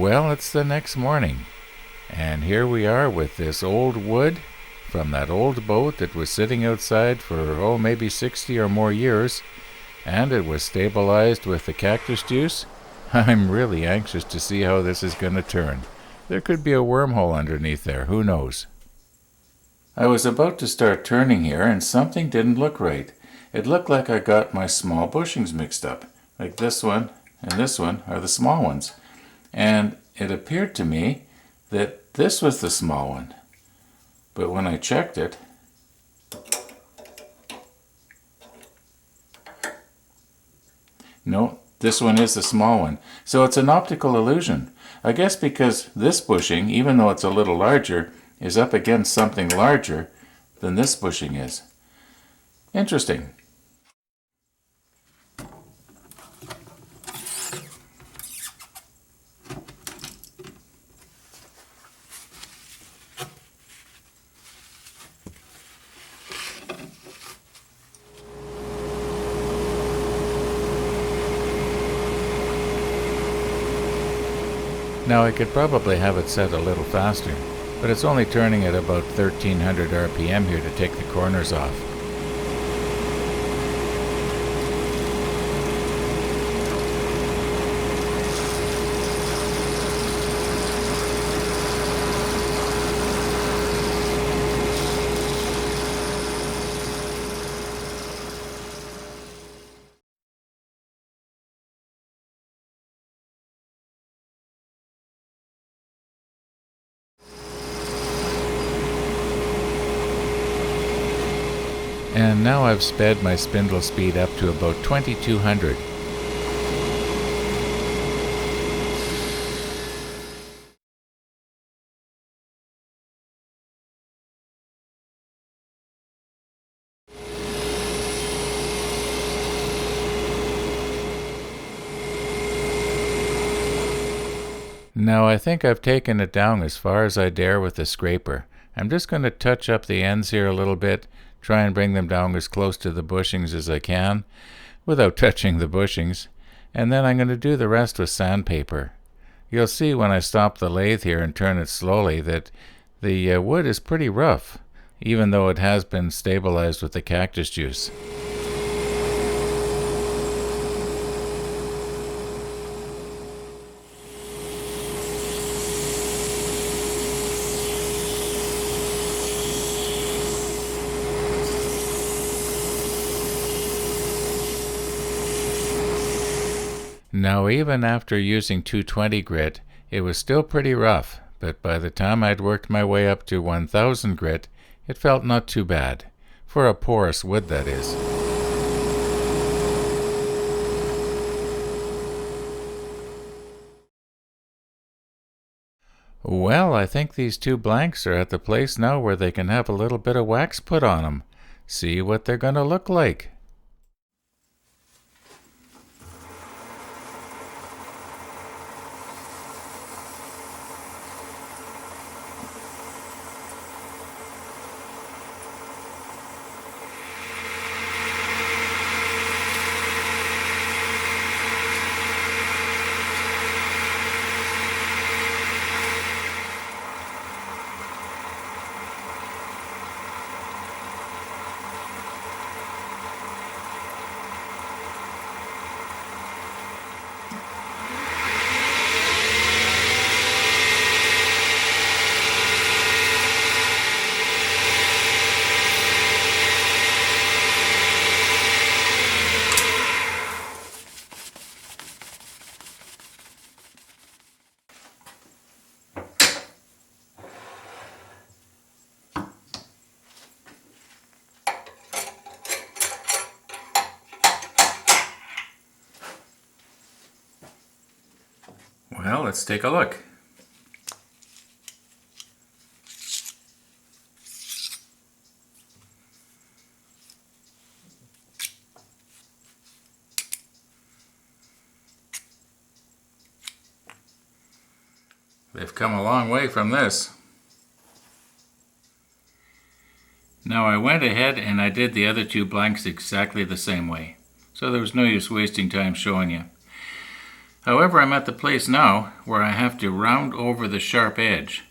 Well, it's the next morning, and here we are with this old wood from that old boat that was sitting outside for, maybe 60 or more years, and it was stabilized with the cactus juice. I'm really anxious to see how this is going to turn. There could be a wormhole underneath there, who knows? I was about to start turning here, and something didn't look right. It looked like I got my small bushings mixed up. Like this one and this one are the small ones. And it appeared to me that this was the small one. But when I checked it, no, this one is the small one. So it's an optical illusion. I guess because this bushing, even though it's a little larger, is up against something larger than this bushing is. Interesting. Now I could probably have it set a little faster, but it's only turning at about 1300 RPM here to take the corners off. And now I've sped my spindle speed up to about 2200. Now I think I've taken it down as far as I dare with the scraper. I'm just going to touch up the ends here a little bit, try and bring them down as close to the bushings as I can without touching the bushings, and then I'm going to do the rest with sandpaper. You'll see when I stop the lathe here and turn it slowly that the wood is pretty rough, even though it has been stabilized with the cactus juice. Now even after using 220 grit, it was still pretty rough, but by the time I'd worked my way up to 1000 grit, it felt not too bad. For a porous wood, that is. Well, I think these two blanks are at the place now where they can have a little bit of wax put on them. See what they're going to look like. Well, let's take a look. They've come a long way from this. Now I went ahead and I did the other two blanks exactly the same way, so there was no use wasting time showing you. However, I'm at the place now where I have to round over the sharp edge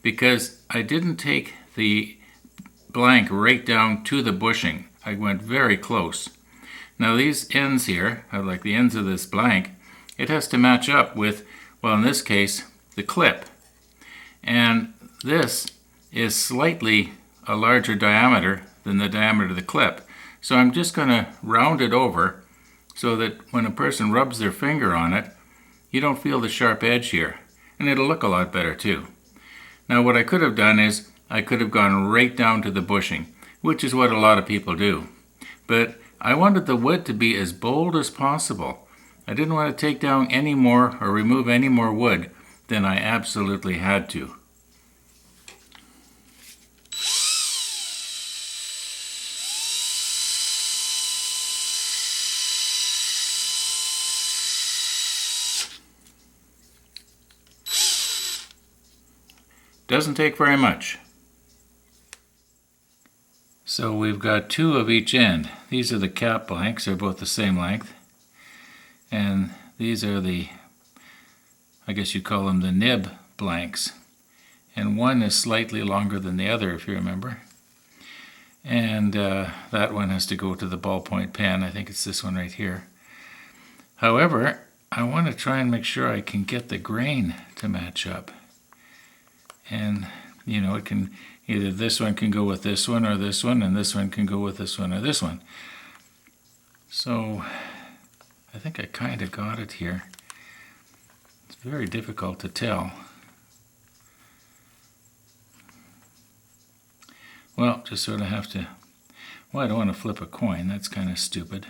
because I didn't take the blank right down to the bushing. I went very close. Now these ends here, like the ends of this blank, it has to match up with, well, in this case, the clip. And this is slightly a larger diameter than the diameter of the clip. So I'm just going to round it over so that when a person rubs their finger on it, you don't feel the sharp edge here. And it'll look a lot better too. Now what I could have done is I could have gone right down to the bushing, which is what a lot of people do. But I wanted the wood to be as bold as possible. I didn't want to take down any more or remove any more wood than I absolutely had to. Doesn't take very much. So we've got two of each end. These are the cap blanks, they're both the same length. And these are the, I guess you call them the nib blanks. And one is slightly longer than the other, if you remember. And that one has to go to the ballpoint pen. I think it's this one right here. However, I want to try and make sure I can get the grain to match up. And, you know, it can, either this one can go with this one or this one, and this one can go with this one or this one. So, I think I kind of got it here. It's very difficult to tell. Well, just sort of have to, well, I don't want to flip a coin. That's kind of stupid.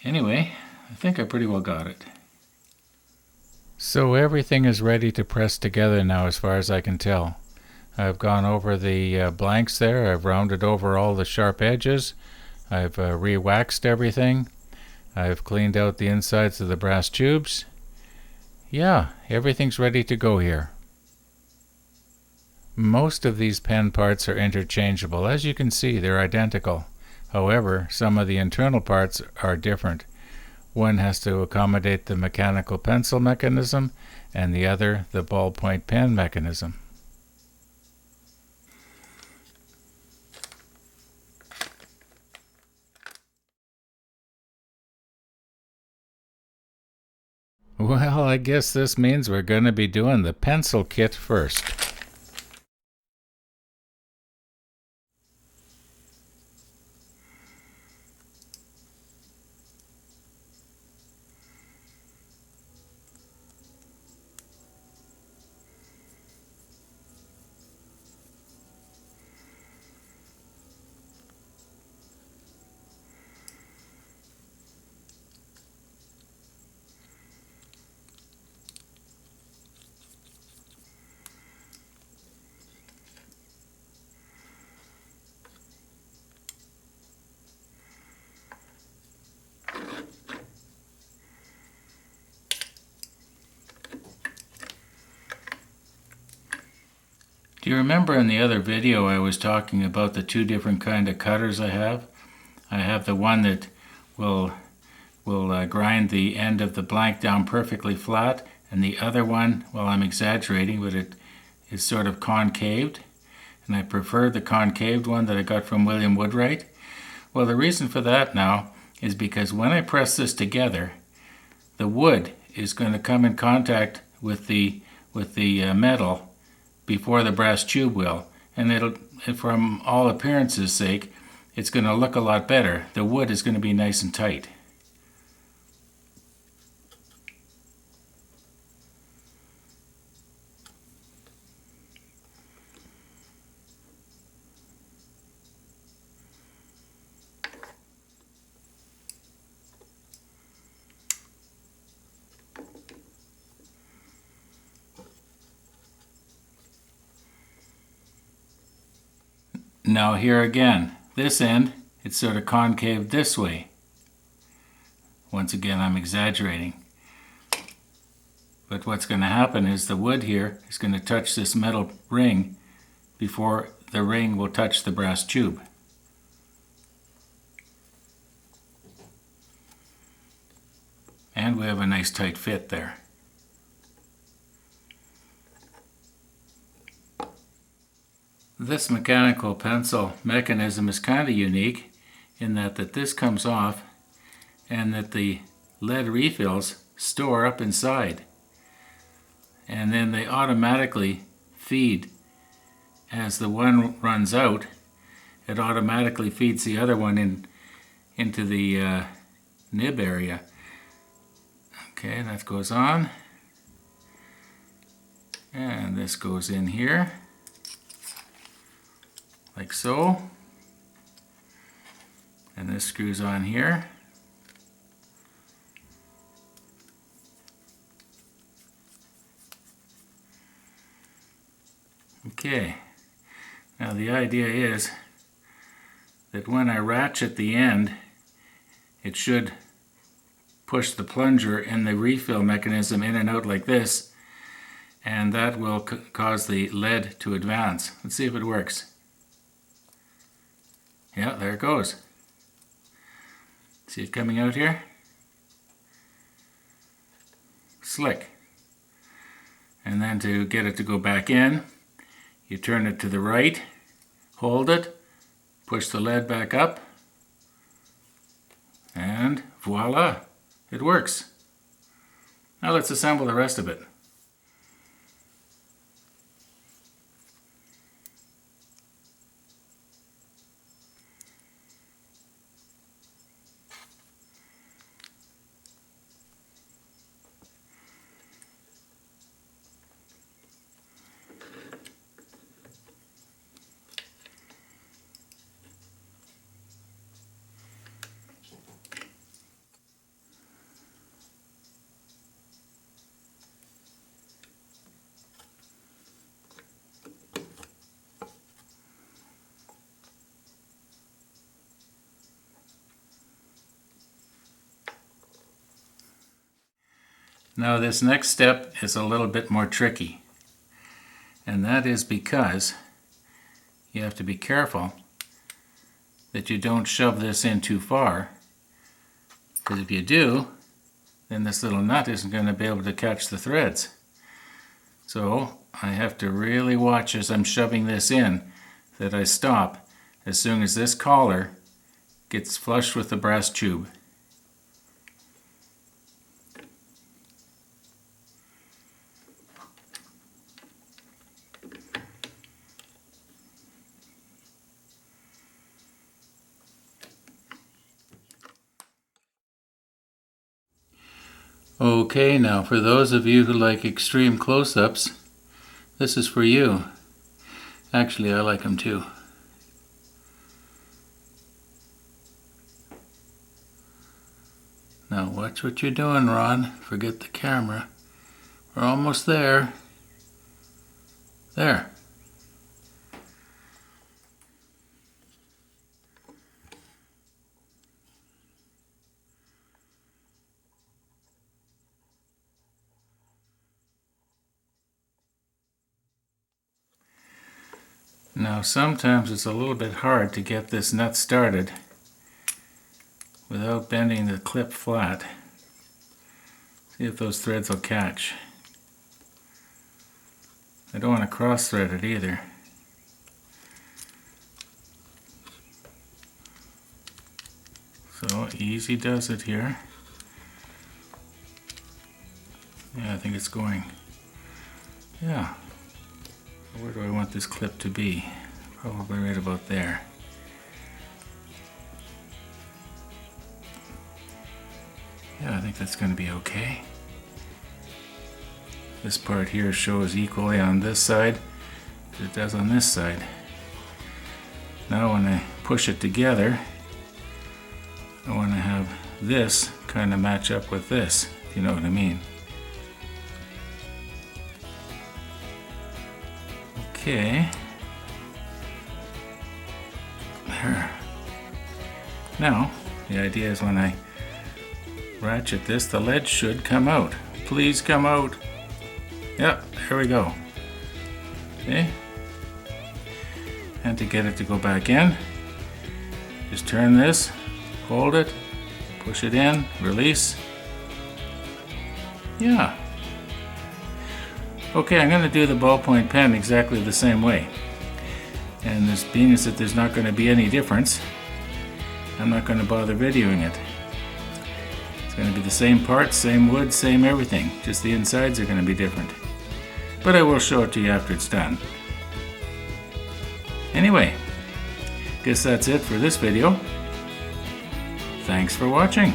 Anyway, I think I pretty well got it. So everything is ready to press together now as far as I can tell. I've gone over the blanks there. I've rounded over all the sharp edges. I've re-waxed everything. I've cleaned out the insides of the brass tubes. Yeah, everything's ready to go here. Most of these pen parts are interchangeable. As you can see, they're identical. However, some of the internal parts are different. One has to accommodate the mechanical pencil mechanism, and the other the ballpoint pen mechanism. Well, I guess this means we're going to be doing the pencil kit first. Do you remember in the other video I was talking about the two different kind of cutters I have? I have the one that will grind the end of the blank down perfectly flat, and the other one, well, I'm exaggerating, but it is sort of concaved, and I prefer the concaved one that I got from William Woodwright. Well, the reason for that now is because when I press this together, the wood is going to come in contact with the metal before the brass tube will, and it'll, from all appearances sake, it's going to look a lot better. The wood is going to be nice and tight. Now here again, this end, it's sort of concave this way. Once again, I'm exaggerating. But what's going to happen is the wood here is going to touch this metal ring before the ring will touch the brass tube. And we have a nice tight fit there. This mechanical pencil mechanism is kind of unique in that this comes off and that the lead refills store up inside. And then they automatically feed. As the one runs out, it automatically feeds the other one into the nib area. Okay, that goes on. And this goes in here, like so. And this screws on here. Okay, now the idea is that when I ratchet the end, it should push the plunger and the refill mechanism in and out like this, and that will cause the lead to advance. Let's see if it works. Yeah, there it goes. See it coming out here? Slick. And then to get it to go back in, you turn it to the right, hold it, push the lead back up, and voila, it works. Now let's assemble the rest of it. Now this next step is a little bit more tricky, and that is because you have to be careful that you don't shove this in too far, because if you do, then this little nut isn't going to be able to catch the threads. So I have to really watch as I'm shoving this in that I stop as soon as this collar gets flush with the brass tube. Okay, now for those of you who like extreme close-ups, this is for you. Actually, I like them too. Now watch what you're doing, Ron. Forget the camera. We're almost there. There. Now sometimes it's a little bit hard to get this nut started without bending the clip flat. See if those threads will catch. I don't want to cross thread it either. So easy does it here. Yeah, I think it's going. Yeah. Where do I want this clip to be? Probably right about there. Yeah, I think that's going to be okay. This part here shows equally on this side as it does on this side. Now when I push it together, I want to have this kind of match up with this, if you know what I mean. Okay. There. Now, the idea is when I ratchet this, the lead should come out. Please come out. Yep, there we go. Okay. And to get it to go back in, just turn this, hold it, push it in, release, Yeah. Okay, I'm going to do the ballpoint pen exactly the same way. And this being is that there's not going to be any difference, I'm not going to bother videoing it. It's going to be the same parts, same wood, same everything. Just the insides are going to be different. But I will show it to you after it's done. Anyway, guess that's it for this video. Thanks for watching.